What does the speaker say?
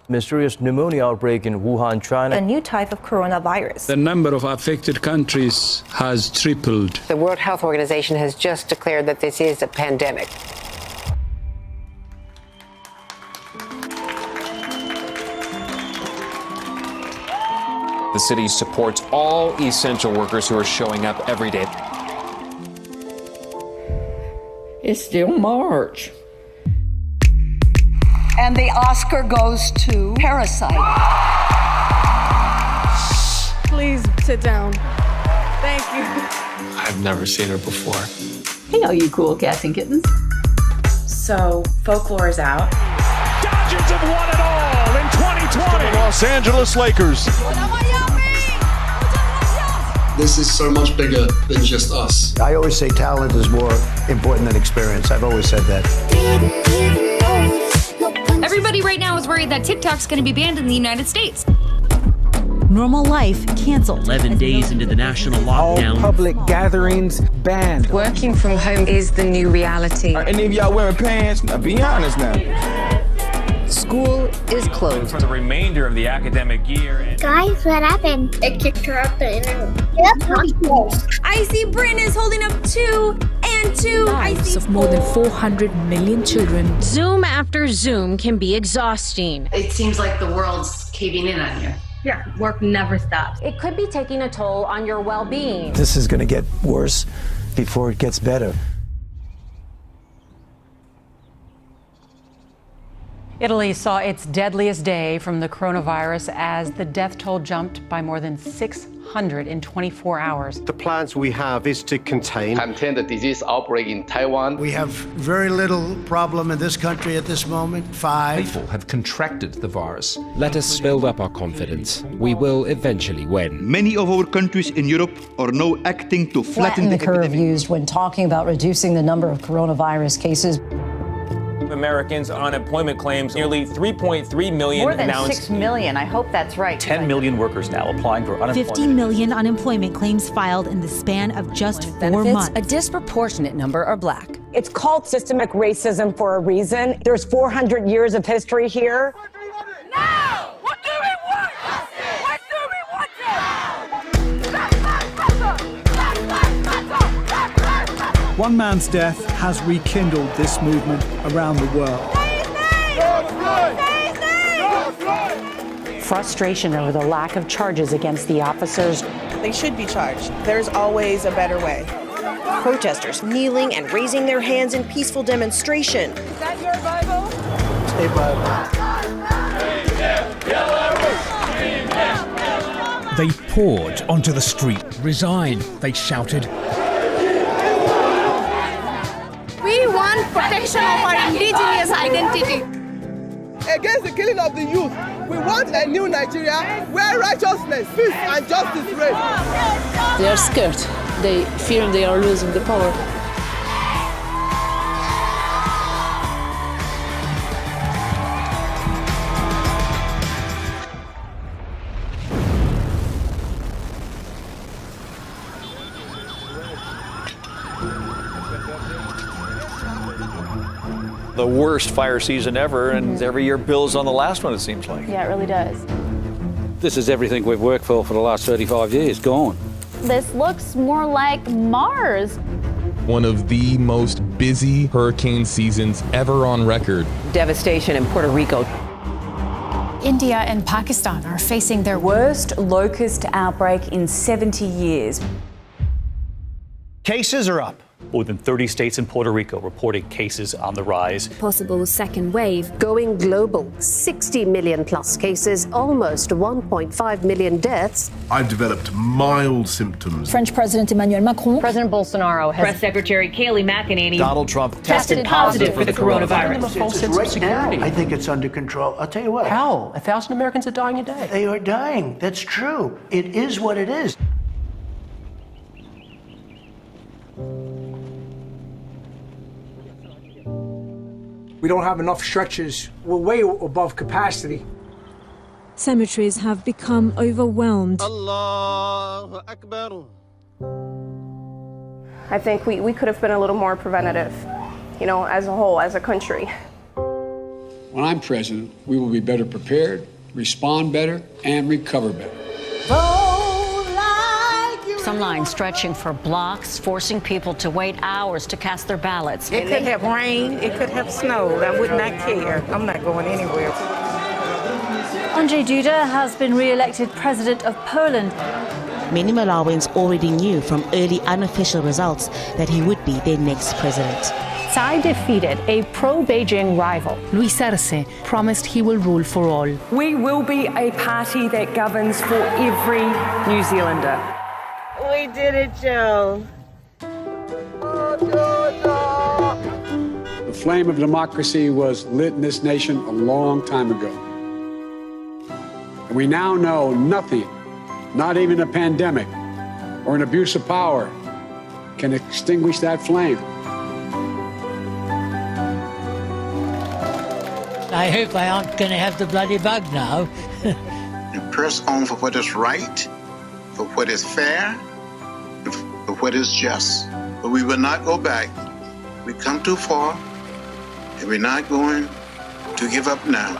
Mysterious pneumonia outbreak in Wuhan, China. A new type of coronavirus. The number of affected countries has tripled. The World Health Organization has just declared that this is a pandemic. The city supports all essential workers who are showing up every day. It's still March. And the Oscar goes to Parasite. Please sit down. Thank you. I've never seen her before. Hey, all you cool cats and kittens. So, Folklore is out. Dodgers have won it all in 2020. The Los Angeles Lakers. This is so much bigger than just us. I always say talent is more important than experience. I've always said that. Everybody right now is worried that TikTok's going to be banned in the United States. Normal life canceled. 11 days into the national lockdown. All public gatherings banned. Working from home is the new reality. Are any of y'all wearing pants? Now be honest now. School is closed. For the remainder of the academic year. Guys, what happened? It kicked her off the internet. I see Britain is holding up 2 and 2. Lives of more than 400 million children. Zoom after Zoom can be exhausting. It seems like the world's caving in on you. Yeah, work never stops. It could be taking a toll on your well-being. This is going to get worse before it gets better. Italy saw its deadliest day from the coronavirus as the death toll jumped by more than 600 in 24 hours. The plans we have is to contain the disease outbreak in Taiwan. We have very little problem in this country at this moment. 5 people have contracted the virus. Let us build up our confidence. We will eventually win. Many of our countries in Europe are now acting to flatten the curve used when talking about reducing the number of coronavirus cases. Americans' unemployment claims, nearly 3.3 million More than announced. 6 million. I hope that's right. 10 million workers now applying for unemployment. 50 million unemployment claims filed in the span of just 4 months. A disproportionate number are black. It's called systemic racism for a reason. There's 400 years of history here. Now! What do we want? What do we want? One man's death has rekindled this movement around the world. Frustration over the lack of charges against the officers. They should be charged. There's always a better way. Protesters kneeling and raising their hands in peaceful demonstration. Is that your Bible? Stay Bible. They poured onto the street. Resign, they shouted. We want protection of our indigenous identity. Against the killing of the youth, we want a new Nigeria where righteousness, peace, and justice reign. They are scared. They fear they are losing the power. The worst fire season ever, and every year builds on the last one, it seems like. Yeah, it really does. This is everything we've worked for the last 35 years, gone. This looks more like Mars. One of the most busy hurricane seasons ever on record. Devastation in Puerto Rico. India and Pakistan are facing their worst locust outbreak in 70 years. Cases are up. More than 30 states and Puerto Rico reporting cases on the rise. Possible second wave. Going global. 60 million plus cases, almost 1.5 million deaths. I've developed mild symptoms. French President Emmanuel Macron. President Bolsonaro has. Press Secretary Kayleigh McEnany. Donald Trump tested positive for the coronavirus. Right now, I think it's under control. I'll tell you what. How? 1,000 Americans are dying a day. They are dying. That's true. It is what it is. We don't have enough stretchers. We're way above capacity. Cemeteries have become overwhelmed. Allahu Akbar. I think we could have been a little more preventative, as a whole, as a country. when I'm president, we will be better prepared, respond better, and recover better. Some lines stretching for blocks, forcing people to wait hours to cast their ballots. It could have rained, it could have snowed. I would not care. I'm not going anywhere. Andrzej Duda has been re-elected president of Poland. Many Malawians already knew from early unofficial results that he would be their next president. Tsai defeated a pro-Beijing rival. Luis Arce promised he will rule for all. We will be a party that governs for every New Zealander. We did it, Joe. The flame of democracy was lit in this nation a long time ago. And we now know nothing, not even a pandemic or an abuse of power, can extinguish that flame. I hope I aren't going to have the bloody bug now. And press on for what is right, for what is fair, and for what is just. But we will not go back. We come too far, and we're not going to give up now.